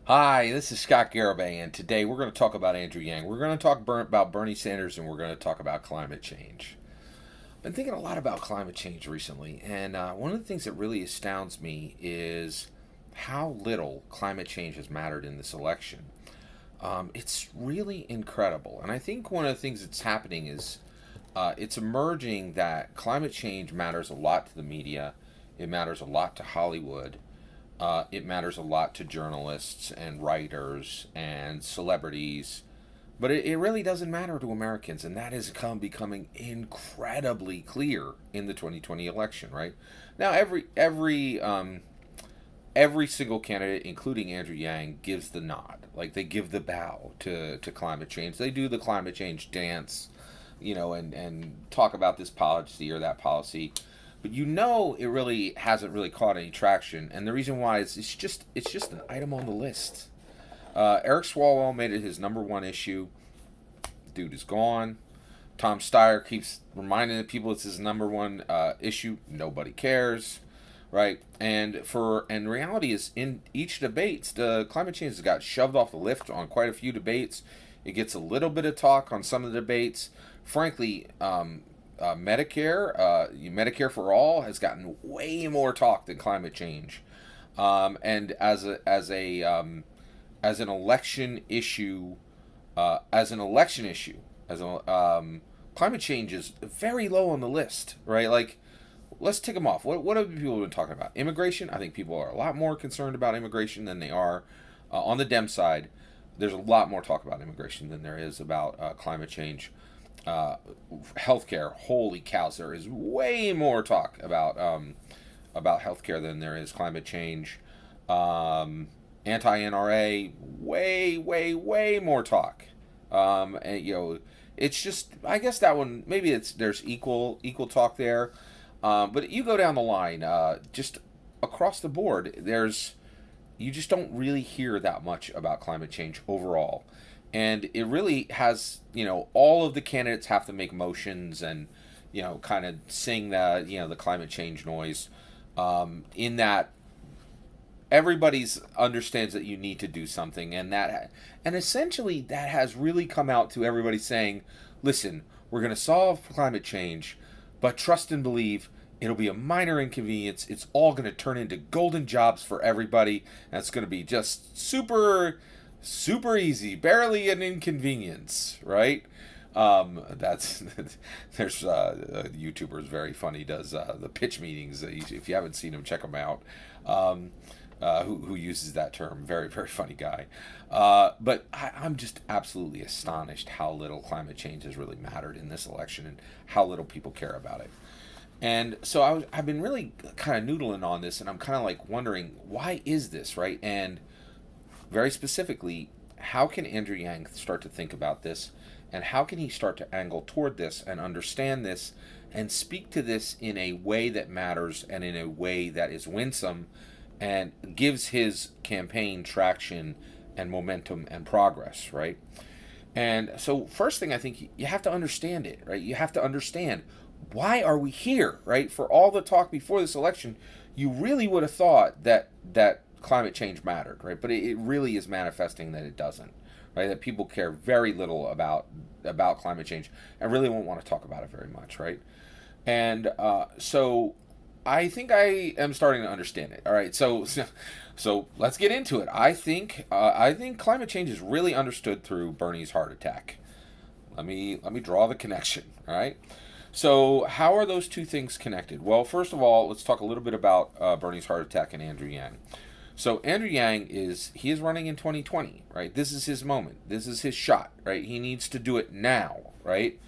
Hi, this is Scott Garibay, and today we're going to talk about Andrew Yang. We're going to talk about Bernie Sanders, and we're going to talk about climate change. I've been thinking a lot about climate change recently, and one of the things that really astounds me is how little climate change has mattered in this election. It's really incredible, and I think one of the things that's happening is it's emerging that climate change matters a lot to the media, it matters a lot to Hollywood, it matters a lot to journalists and writers and celebrities, but it really doesn't matter to Americans, and that is becoming incredibly clear in the 2020 election. Right now, every single candidate, including Andrew Yang, gives the nod, like they give the bow to climate change. They do the climate change dance, and talk about this policy or that policy, but it really hasn't really caught any traction. And the reason why is it's just an item on the list. Eric Swalwell made it his number one issue. Dude is gone. Tom Steyer keeps reminding the people it's his number one issue. Nobody cares, right? And reality is, in each debates, the climate change has got shoved off the lift on quite a few debates. It gets a little bit of talk on some of the debates. Frankly, Medicare for all has gotten way more talk than climate change. And as an election issue, as a climate change is very low on the list, right? Like, let's tick them off. What have people been talking about? Immigration. I think people are a lot more concerned about immigration than they are on the Dem side. There's a lot more talk about immigration than there is about climate change. Uh, Healthcare. Holy cows! There is way more talk about healthcare than there is climate change. Anti NRA. Way, way, way more talk. And it's just, I guess that one, maybe there's equal talk there. But you go down the line, just across the board, you just don't really hear that much about climate change overall. And it really has, all of the candidates have to make motions and, kind of sing the climate change noise. In that everybody's understands that you need to do something, and essentially that has really come out to everybody saying, listen, we're going to solve climate change, but trust and believe it'll be a minor inconvenience. It's all going to turn into golden jobs for everybody, and it's going to be just super easy, barely an inconvenience, right? That's there's a YouTuber is very funny, does the pitch meetings. If you haven't seen him, check him out. Who uses that term? Very, very funny guy. But I'm just absolutely astonished how little climate change has really mattered in this election and how little people care about it. And so I've been really kind of noodling on this, and I'm kind of like wondering, why is this, right? And very specifically, how can Andrew Yang start to think about this, and how can he start to angle toward this and understand this and speak to this in a way that matters and in a way that is winsome and gives his campaign traction and momentum and progress, right? And so, first thing, I think you have to understand it, right? You have to understand, why are we here, right? For all the talk before this election, you really would have thought that climate change mattered, right? But it really is manifesting that it doesn't, right? That people care very little about climate change and really won't want to talk about it very much, right? And so I think I am starting to understand it. All right, so let's get into it. I think climate change is really understood through Bernie's heart attack. Let me draw the connection. All right. So how are those two things connected? Well, first of all, let's talk a little bit about Bernie's heart attack and Andrew Yang. So Andrew Yang is running in 2020, right? This is his moment. This is his shot, right? He needs to do it now, right?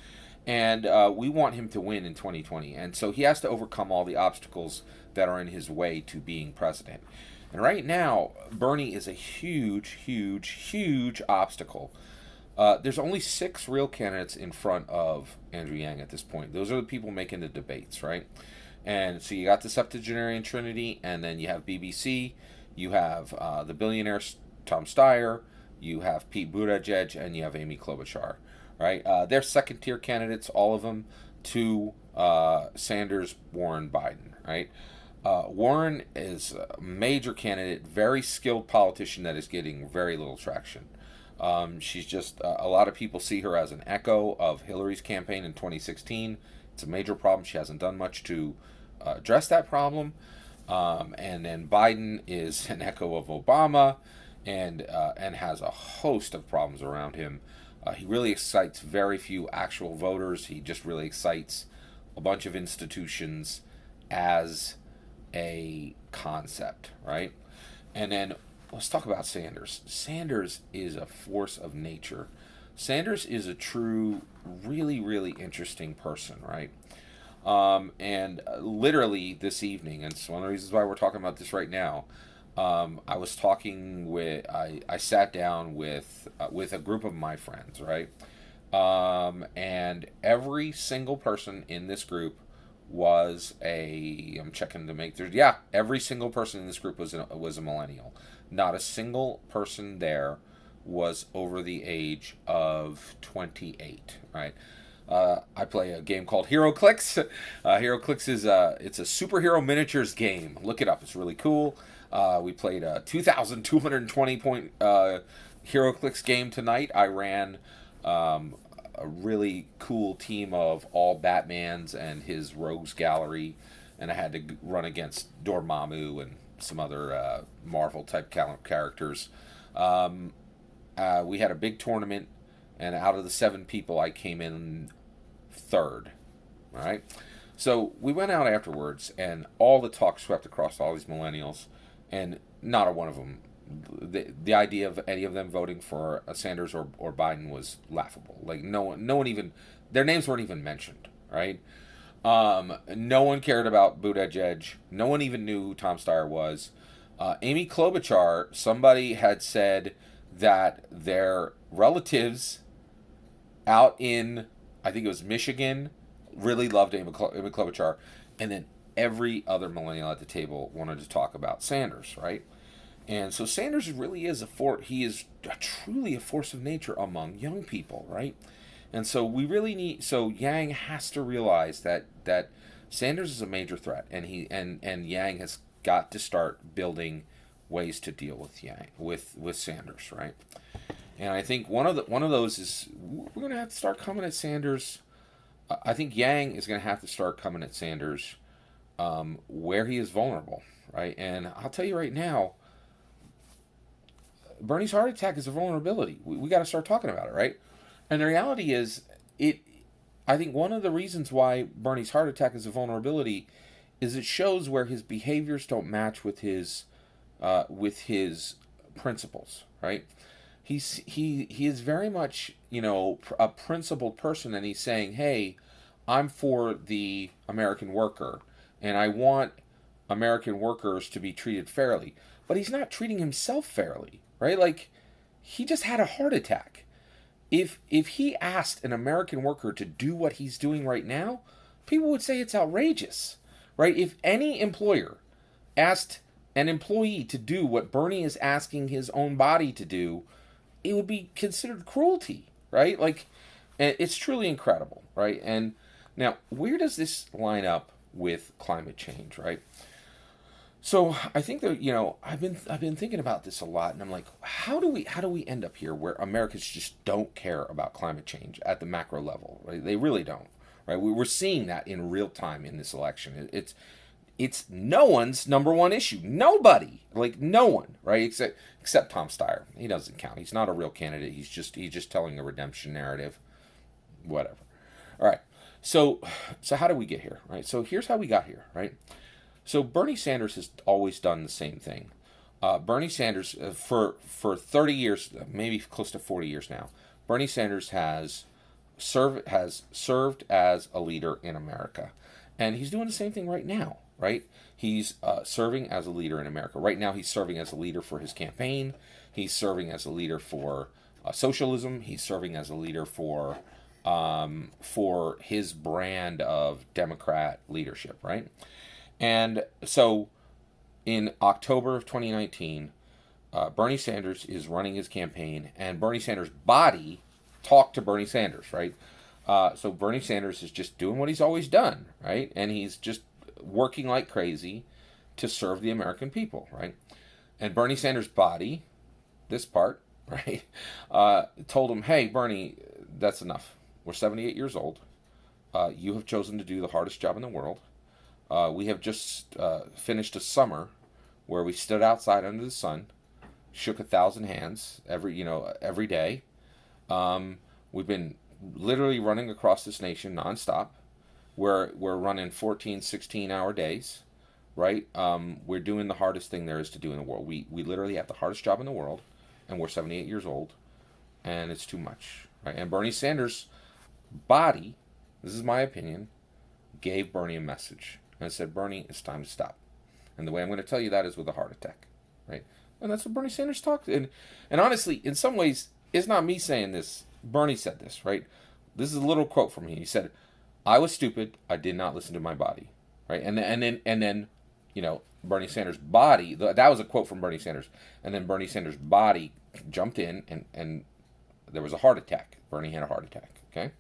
And we want him to win in 2020, and so he has to overcome all the obstacles that are in his way to being president. And right now, Bernie is a huge, huge, huge obstacle. There's only six real candidates in front of Andrew Yang at this point. Those are the people making the debates, right? And so you got the septuagenarian trinity, and then you have BBC, you have the billionaire Tom Steyer, you have Pete Buttigieg, and you have Amy Klobuchar, right? They're second tier candidates, all of them, to Sanders, Warren, Biden, right? Warren is a major candidate, very skilled politician that is getting very little traction. She's just, a lot of people see her as an echo of Hillary's campaign in 2016. It's a major problem. She hasn't done much to address that problem. And then Biden is an echo of Obama, and has a host of problems around him. He really excites very few actual voters. He just really excites a bunch of institutions as a concept, right? And then let's talk about Sanders. Sanders is a force of nature. Sanders is a true, really, really interesting person, right? And literally this evening, and it's one of the reasons why we're talking about this right now. I was talking with, I sat down with a group of my friends, right? And every single person in this group was I'm checking to make there. Yeah, every single person in this group was a millennial. Not a single person there was over the age of 28, right? I play a game called HeroClix. HeroClix is it's a superhero miniatures game. Look it up; it's really cool. We played a 2,220 point HeroClix game tonight. I ran a really cool team of all Batmans and his rogues gallery, and I had to run against Dormammu and some other Marvel type characters. We had a big tournament, and out of the 7 people, I came in third. All right. So we went out afterwards, and all the talk swept across all these millennials, and not a one of them. The idea of any of them voting for a Sanders or Biden was laughable. Like no one even, their names weren't even mentioned, right? No one cared about Buttigieg. No one even knew who Tom Steyer was. Amy Klobuchar, somebody had said that their relatives out in, I think it was Michigan, really loved Amy Klobuchar, and then every other millennial at the table wanted to talk about Sanders, right? And so Sanders really is he is truly a force of nature among young people, right? And so we really need, so Yang has to realize that Sanders is a major threat, and Yang has got to start building ways to deal with Sanders, right? And I think one of those is we're going to have to start coming at Sanders. I think Yang is going to have to start coming at Sanders where he is vulnerable, right? And I'll tell you right now, Bernie's heart attack is a vulnerability. We got to start talking about it, right? And the reality is, I think one of the reasons why Bernie's heart attack is a vulnerability is it shows where his behaviors don't match with his principles, right? He is very much, a principled person, and he's saying, hey, I'm for the American worker, and I want American workers to be treated fairly. But he's not treating himself fairly, right? Like, he just had a heart attack. If he asked an American worker to do what he's doing right now, people would say it's outrageous, right? If any employer asked an employee to do what Bernie is asking his own body to do, it would be considered cruelty, right? Like, it's truly incredible, right? And now, where does this line up with climate change, right? So I think that I've been thinking about this a lot, and I'm like, how do we end up here where Americans just don't care about climate change at the macro level, right? They really don't, right? We're seeing that in real time in this election. It's no one's number one issue. Nobody, like no one, right? Except Tom Steyer. He doesn't count. He's not a real candidate. He's just telling a redemption narrative. Whatever. All right. So how do we get here, right? So here's how we got here, right? So Bernie Sanders has always done the same thing. Bernie Sanders, for 30 years, maybe close to 40 years now, Bernie Sanders has served as a leader in America, and he's doing the same thing right now. Right? He's serving as a leader in America. Right now, he's serving as a leader for his campaign. He's serving as a leader for socialism. He's serving as a leader for his brand of Democrat leadership. Right? And so, in October of 2019, Bernie Sanders is running his campaign, and Bernie Sanders' body talked to Bernie Sanders. Right? So Bernie Sanders is just doing what he's always done. Right? And he's just working like crazy, to serve the American people, right? And Bernie Sanders' body, this part, right, told him, hey, Bernie, that's enough. We're 78 years old. You have chosen to do the hardest job in the world. We have just finished a summer where we stood outside under the sun, shook 1,000 hands every day. We've been literally running across this nation nonstop. We're running 14, 16-hour days, right? We're doing the hardest thing there is to do in the world. We literally have the hardest job in the world, and we're 78 years old, and it's too much, right? And Bernie Sanders' body, this is my opinion, gave Bernie a message and said, Bernie, it's time to stop. And the way I'm going to tell you that is with a heart attack, right? And that's what Bernie Sanders talked. And honestly, in some ways, it's not me saying this. Bernie said this, right? This is a little quote from him. He said, I was stupid. I did not listen to my body, right? And then, Bernie Sanders' body, that was a quote from Bernie Sanders. And then Bernie Sanders' body jumped in and there was a heart attack. Bernie had a heart attack, okay?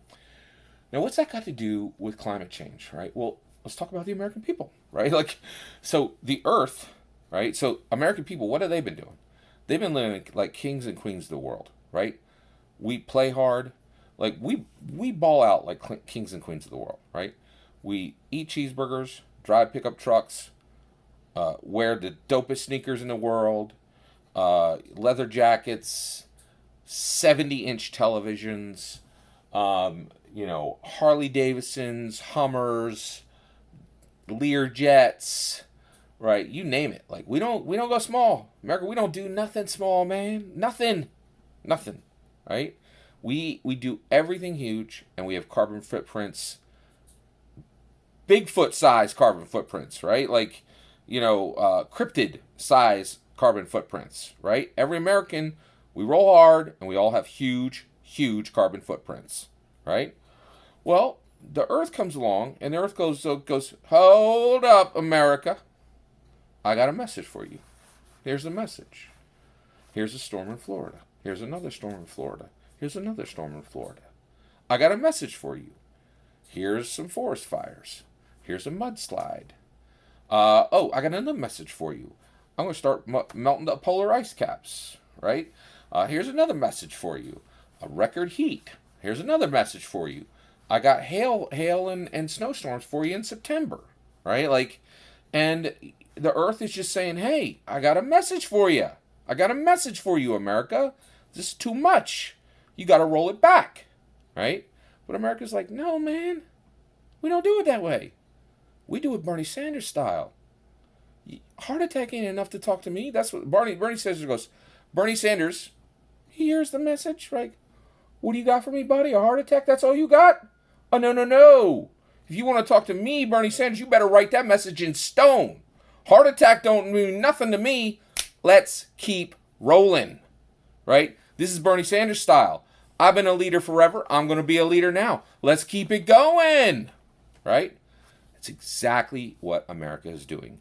Now, what's that got to do with climate change, right? Well, let's talk about the American people, right? So the Earth, right? So American people, what have they been doing? They've been living like kings and queens of the world, right? We play hard, like we ball out like kings and queens of the world, right? We eat cheeseburgers, drive pickup trucks, wear the dopest sneakers in the world, leather jackets, 70-inch televisions, Harley Davidsons, Hummers, Lear jets, right? You name it. Like we don't go small. America, we don't do nothing small, man. Nothing, right? We do everything huge, and we have carbon footprints, Bigfoot size carbon footprints, right? Like, cryptid size carbon footprints, right? Every American, we roll hard, and we all have huge carbon footprints, right? Well, the Earth comes along, and the Earth goes, hold up, America. I got a message for you. Here's the message. Here's a storm in Florida. Here's another storm in Florida. Here's another storm in Florida. I got a message for you. Here's some forest fires. Here's a mudslide. I got another message for you. I'm going to start melting the polar ice caps, right? Here's another message for you. A record heat. Here's another message for you. I got hail and snowstorms for you in September, right? And the Earth is just saying, hey, I got a message for you. I got a message for you, America. This is too much. You got to roll it back, right? But America's like, no, man. We don't do it that way. We do it Bernie Sanders style. Heart attack ain't enough to talk to me. That's what Bernie Sanders goes. Bernie Sanders, he hears the message, right? What do you got for me, buddy? A heart attack? That's all you got? Oh, no. If you want to talk to me, Bernie Sanders, you better write that message in stone. Heart attack don't mean nothing to me. Let's keep rolling, right? This is Bernie Sanders style. I've been a leader forever. I'm going to be a leader now. Let's keep it going, right? That's exactly what America is doing.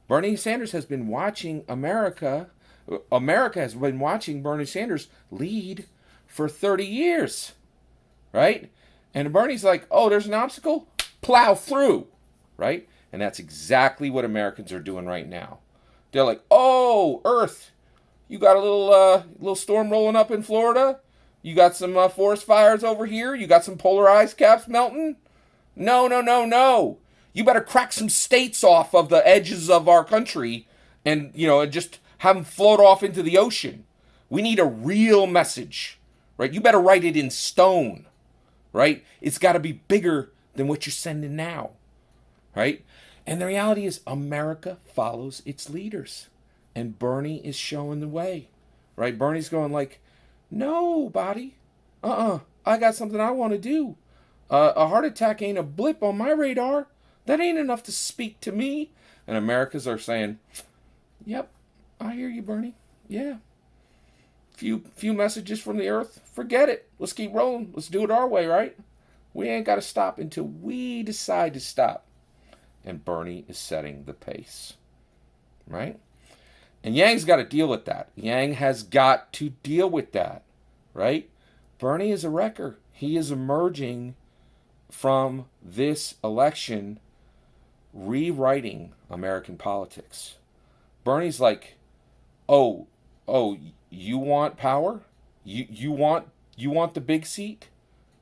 Bernie Sanders has been watching America has been watching Bernie Sanders lead for 30 years, right? And Bernie's like, oh, there's an obstacle? Plow through, right? And that's exactly what Americans are doing right now. They're like, oh, Earth, you got a little storm rolling up in Florida? You got some forest fires over here? You got some polar ice caps melting? No. You better crack some states off of the edges of our country and just have them float off into the ocean. We need a real message, right? You better write it in stone, right? It's got to be bigger than what you're sending now, right? And the reality is America follows its leaders. And Bernie is showing the way, right? Bernie's going like, no, buddy. I got something I want to do. A heart attack ain't a blip on my radar. That ain't enough to speak to me. And Americans are saying, yep, I hear you, Bernie. Yeah. Few messages from the Earth. Forget it. Let's keep rolling. Let's do it our way, right? We ain't got to stop until we decide to stop. And Bernie is setting the pace, right? And Yang's got to deal with that. Yang has got to deal with that, right? Bernie is a wrecker. He is emerging from this election rewriting American politics. Bernie's like, oh, oh, you want power? You want the big seat?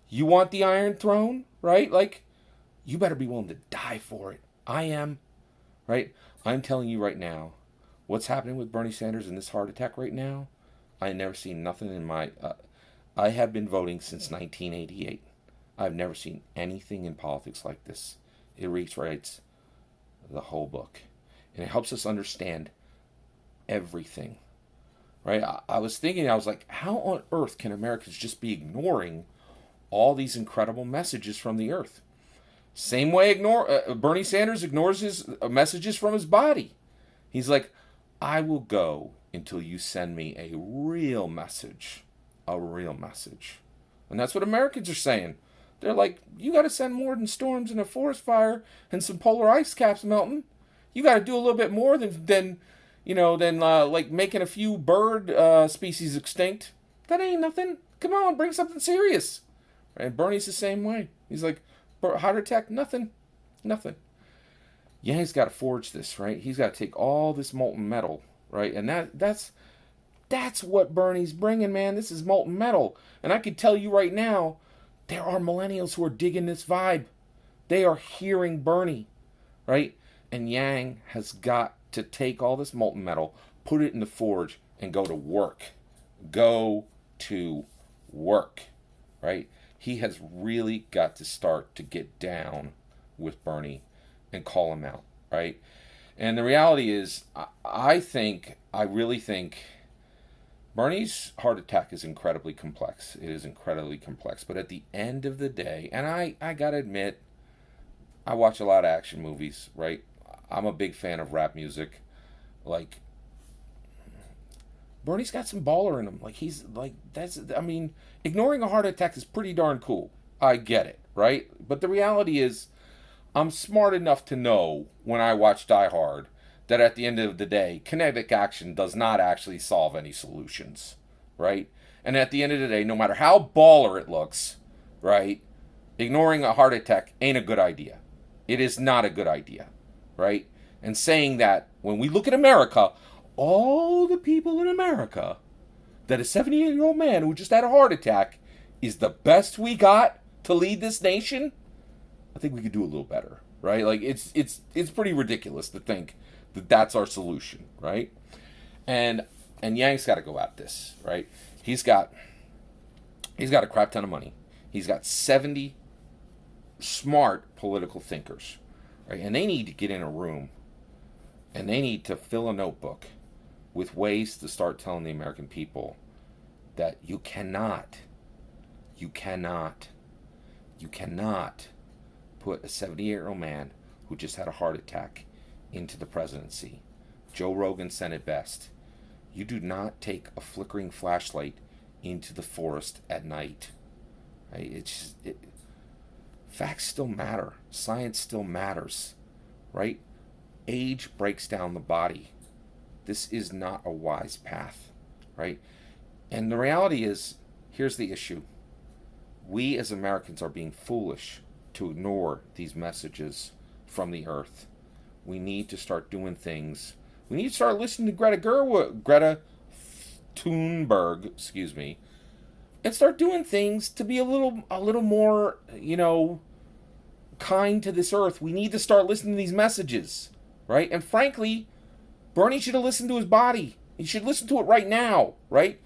You want the Iron Throne, right? Like, you better be willing to die for it. I am, right? I'm telling you right now, what's happening with Bernie Sanders and this heart attack right now, I have never seen nothing in my. I have been voting since 1988. I've never seen anything in politics like this. It rewrites the whole book, and it helps us understand everything. Right? I was thinking, I was like, how on earth can Americans just be ignoring all these incredible messages from the earth? Same way Bernie Sanders ignores his messages from his body. He's like, I will go until you send me a real message. A real message. And that's what Americans are saying. They're like, you got to send more than storms and a forest fire and some polar ice caps melting. You got to do a little bit more than like making a few bird species extinct. That ain't nothing. Come on, bring something serious. And Bernie's the same way. He's like, heart attack, nothing. Yang's got to forge this, right? He's got to take all this molten metal, right? And that's what Bernie's bringing, man. This is molten metal. And I can tell you right now, there are millennials who are digging this vibe. They are hearing Bernie, right? And Yang has got to take all this molten metal, put it in the forge, and go to work. Go to work, right? He has really got to start to get down with Bernie and call him out, right? And the reality is, I really think Bernie's heart attack is incredibly complex. It is incredibly complex. But at the end of the day, and I gotta admit, I watch a lot of action movies, right? I'm a big fan of rap music. Like, Bernie's got some baller in him. Like, he's like, ignoring a heart attack is pretty darn cool. I get it, right? But the reality is, I'm smart enough to know when I watch Die Hard that at the end of the day, kinetic action does not actually solve any solutions, right? And at the end of the day, no matter how baller it looks, right, ignoring a heart attack ain't a good idea. It is not a good idea, right? And saying that when we look at America, all the people in America, that a 78-year-old man who just had a heart attack is the best we got to lead this nation, I think we could do a little better, right? Like, it's pretty ridiculous to think that that's our solution, right? And Yang's got to go at this, right? He's got a crap ton of money. He's got 70 smart political thinkers, right? And they need to get in a room and they need to fill a notebook with ways to start telling the American people that you cannot put a 78-year-old man who just had a heart attack into the presidency. Joe Rogan said it best. You do not take a flickering flashlight into the forest at night. Right? Facts still matter. Science still matters. Right? Age breaks down the body. This is not a wise path. Right? And the reality is, here's the issue. We as Americans are being foolish to ignore these messages from the earth. We need to start doing things. We need to start listening to Greta Thunberg, and start doing things to be a little more, kind to this earth. We need to start listening to these messages, right? And frankly, Bernie should have listened to his body. He should listen to it right now, right?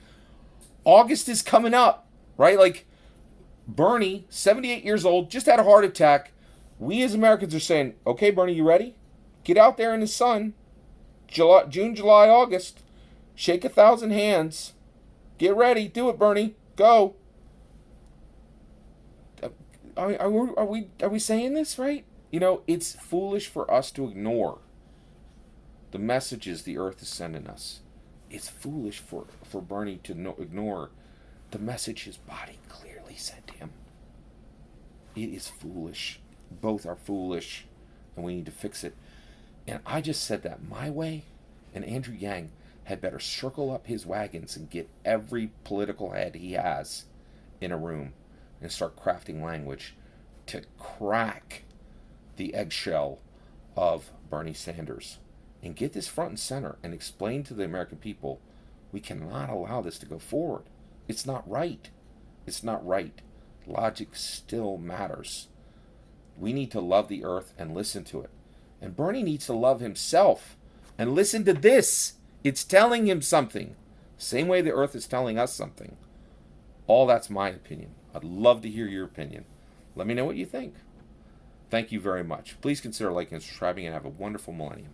August is coming up, right? Like, Bernie, 78 years old, just had a heart attack. We as Americans are saying, okay, Bernie, you ready? Get out there in the sun. June, July, August. Shake 1,000 hands. Get ready. Do it, Bernie. Go. Are we saying this right? It's foolish for us to ignore the messages the earth is sending us. It's foolish for Bernie to ignore the message his body clearly sent him. It is foolish. Both are foolish, and we need to fix it. And I just said that my way, and Andrew Yang had better circle up his wagons and get every political head he has in a room and start crafting language to crack the eggshell of Bernie Sanders and get this front and center and explain to the American people we cannot allow this to go forward. It's not right. It's not right. Logic still matters. We need to love the earth and listen to it. And Bernie needs to love himself and listen to this. It's telling him something. Same way the earth is telling us something. All that's my opinion. I'd love to hear your opinion. Let me know what you think. Thank you very much. Please consider liking and subscribing and have a wonderful millennium.